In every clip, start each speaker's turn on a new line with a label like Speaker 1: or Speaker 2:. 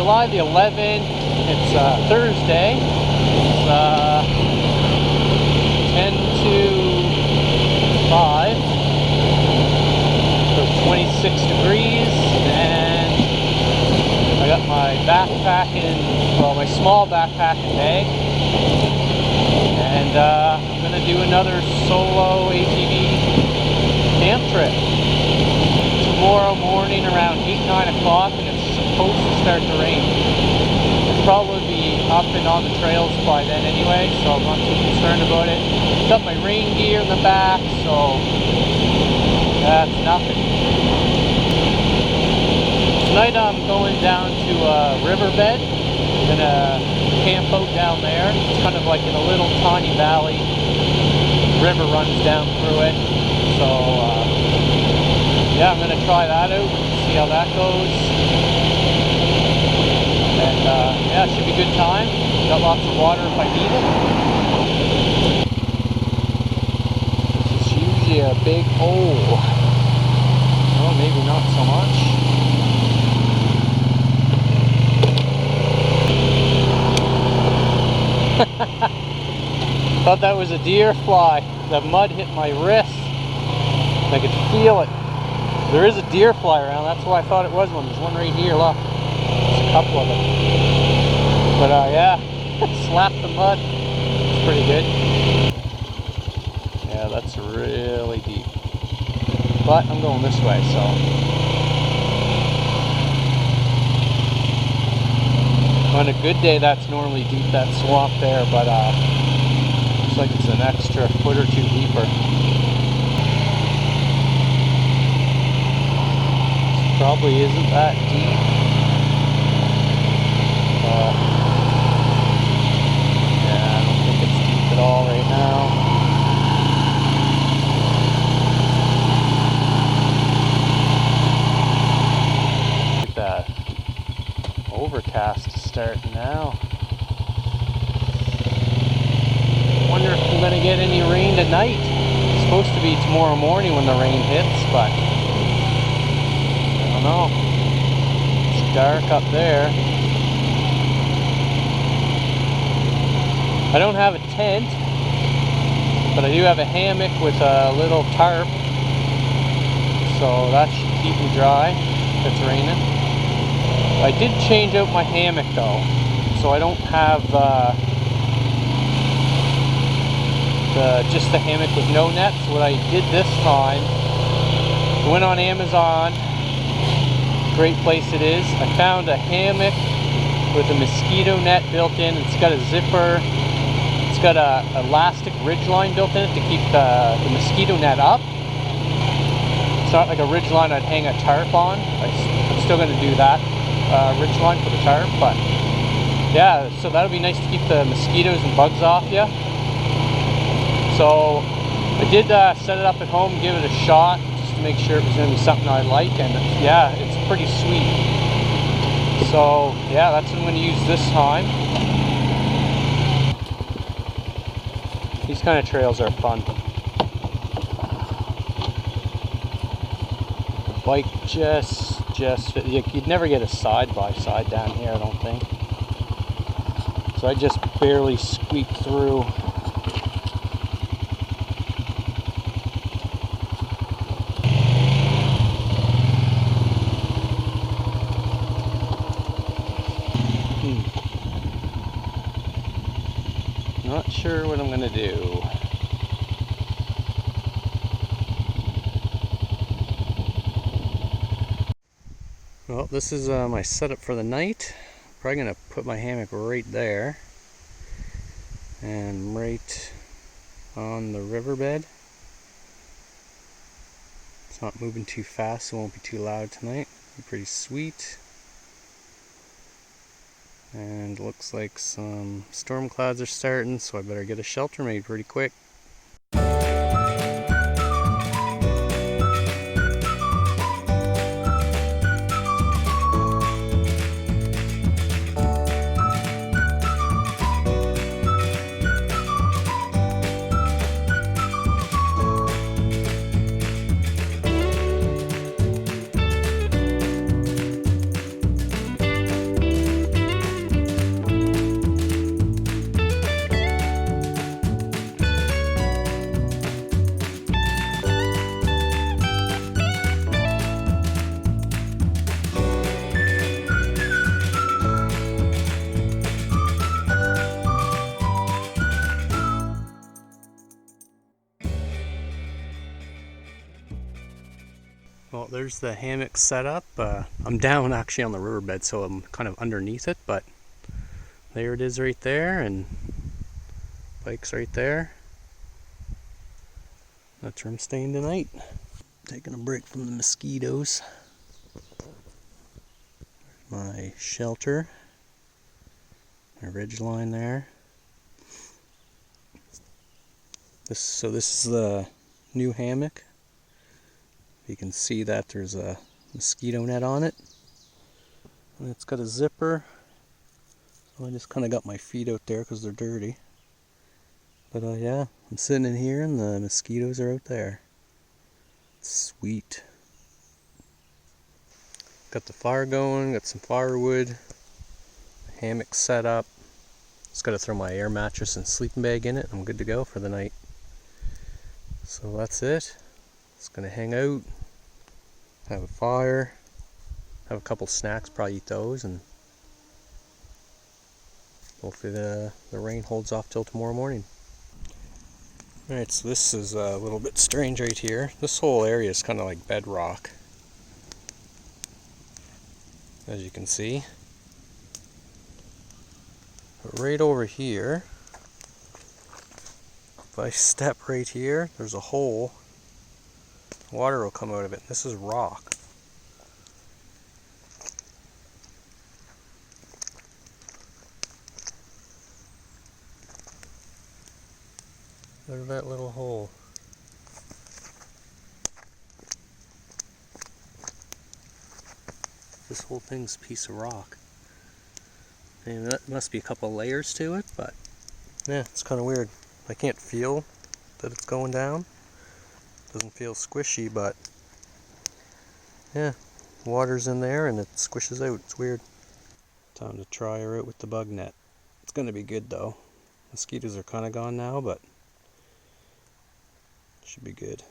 Speaker 1: July the 11th. It's Thursday. It's 10 to 5. So 26 degrees, and I got my backpack my small backpack and bag. And I'm going to do another solo ATV camp trip tomorrow morning around 8-9 o'clock, and it's supposed to start to rain. It'll probably be up and on the trails by then anyway, so I'm not too concerned about it. Got my rain gear in the back, so that's nothing. Tonight I'm going down to a riverbed. I'm gonna camp out down there. It's kind of like in a little tiny valley. River runs down through it. So yeah, I'm gonna try that out, see how that goes. And yeah, it should be a good time. Got lots of water if I need it. This is usually a big hole. Oh, maybe not so much. Thought that was a deer fly. The mud hit my wrist. I could feel it. There is a deer fly around. That's why I thought it was one. There's one right here. Look, there's a couple of them. But yeah, slapped the mud. It's pretty good. Yeah, that's really deep. But I'm going this way, so. On a good day, that's normally deep, that swamp there, but looks like it's an extra foot or two deeper. This probably isn't that deep. Yeah, I don't think it's deep at all right now. Look at that. Overcast starting now. Wonder if I'm gonna get any rain tonight. It's supposed to be tomorrow morning when the rain hits, but I don't know. It's dark up there. I don't have a tent, but I do have a hammock with a little tarp, so that should keep me dry if it's raining. I did change out my hammock though, so I don't have just the hammock with no nets. What I did this time, I went on Amazon, great place it is. I found a hammock with a mosquito net built in. It's got a zipper, it's got a elastic ridge line built in it to keep the mosquito net up. It's not like a ridge line I'd hang a tarp on. I'm still going to do that. Ridge line for the tarp, but yeah, so that'll be nice to keep the mosquitoes and bugs off you. So I did set it up at home, give it a shot just to make sure it was going to be something I like, and yeah, it's pretty sweet. So yeah, that's what I'm going to use this time. These kind of trails are fun. The bike just you'd never get a side-by-side down here, I don't think. So I just barely squeaked through. Not sure what I'm gonna do. Well, this is my setup for the night. Probably gonna put my hammock right there and right on the riverbed. It's not moving too fast, so it won't be too loud tonight. Be pretty sweet. And looks like some storm clouds are starting, so I better get a shelter made pretty quick. Well, there's the hammock setup. I'm down actually on the riverbed, so I'm kind of underneath it, but there it is right there, and bike's right there. That's where I'm staying tonight. Taking a break from the mosquitoes. My shelter, my ridge line there. So this is the new hammock. You can see that there's a mosquito net on it. And it's got a zipper. So I just kind of got my feet out there because they're dirty. But yeah, I'm sitting in here and the mosquitoes are out there. Sweet. Got the fire going, got some firewood, hammock set up. Just gotta throw my air mattress and sleeping bag in it. I'm good to go for the night. So that's it. Just gonna hang out, have a fire, have a couple snacks, probably eat those, and hopefully the rain holds off till tomorrow morning. Alright, so this is a little bit strange right here. This whole area is kind of like bedrock, as you can see. But right over here, if I step right here, there's a hole. Water will come out of it. This is rock. Look at that little hole. This whole thing's a piece of rock. And that must be a couple layers to it, but yeah, it's kind of weird. I can't feel that it's going down. Doesn't feel squishy, but yeah, water's in there and it squishes out. It's weird. Time to try her out with the bug net. It's going to be good though. Mosquitoes are kind of gone now, but should be good.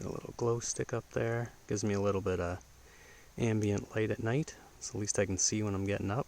Speaker 1: Got a little glow stick up there. Gives me a little bit of ambient light at night, so at least I can see when I'm getting up.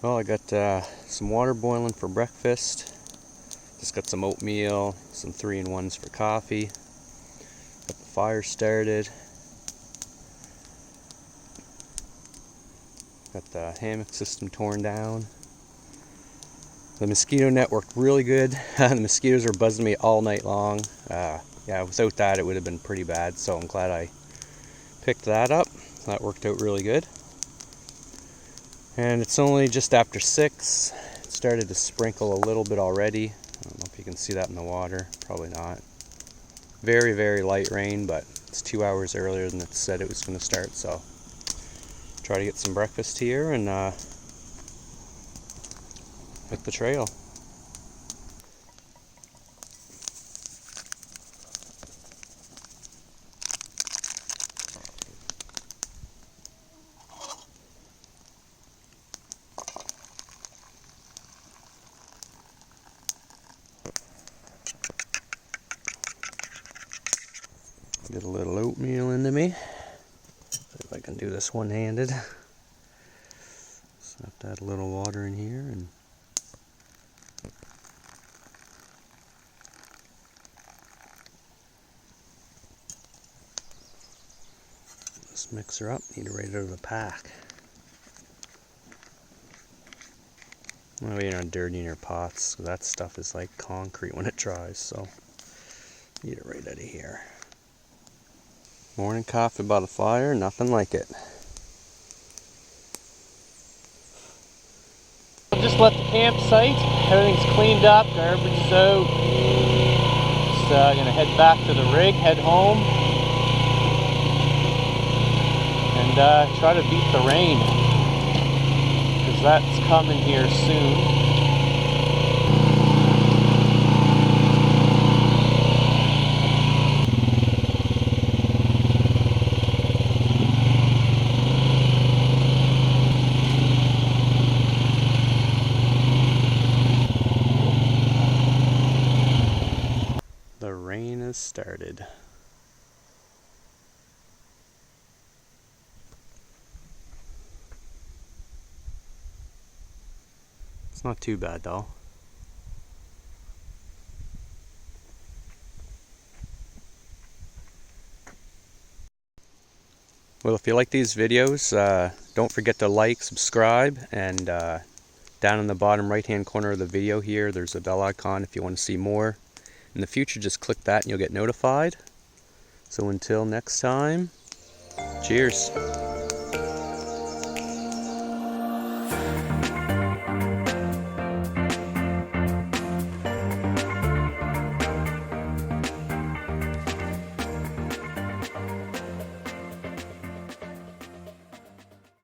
Speaker 1: Well, I got some water boiling for breakfast. Just got some oatmeal, some 3-in-1s for coffee. Got the fire started. Got the hammock system torn down. The mosquito net worked really good. The mosquitoes were buzzing me all night long. Yeah, without that it would have been pretty bad, so I'm glad I picked that up. That worked out really good. And it's only just after 6. It started to sprinkle a little bit already. I don't know if you can see that in the water. Probably not. Very, very light rain, but it's 2 hours earlier than it said it was going to start, so try to get some breakfast here and hit the trail. Get a little oatmeal into me. See if I can do this one-handed. Just have to add a little water in here and this mixer up, need it right out of the pack. That way you're not dirtying your pots. That stuff is like concrete when it dries, so need it right out of here. Morning coffee by the fire, nothing like it. Just left the campsite, everything's cleaned up, garbage is out. Just gonna head back to the rig, head home, and try to beat the rain, because that's coming here soon. The rain has started. It's not too bad though. Well, if you like these videos, don't forget to like, subscribe, and down in the bottom right hand corner of the video here, there's a bell icon if you want to see more. In the future, just click that and you'll get notified. So until next time, cheers.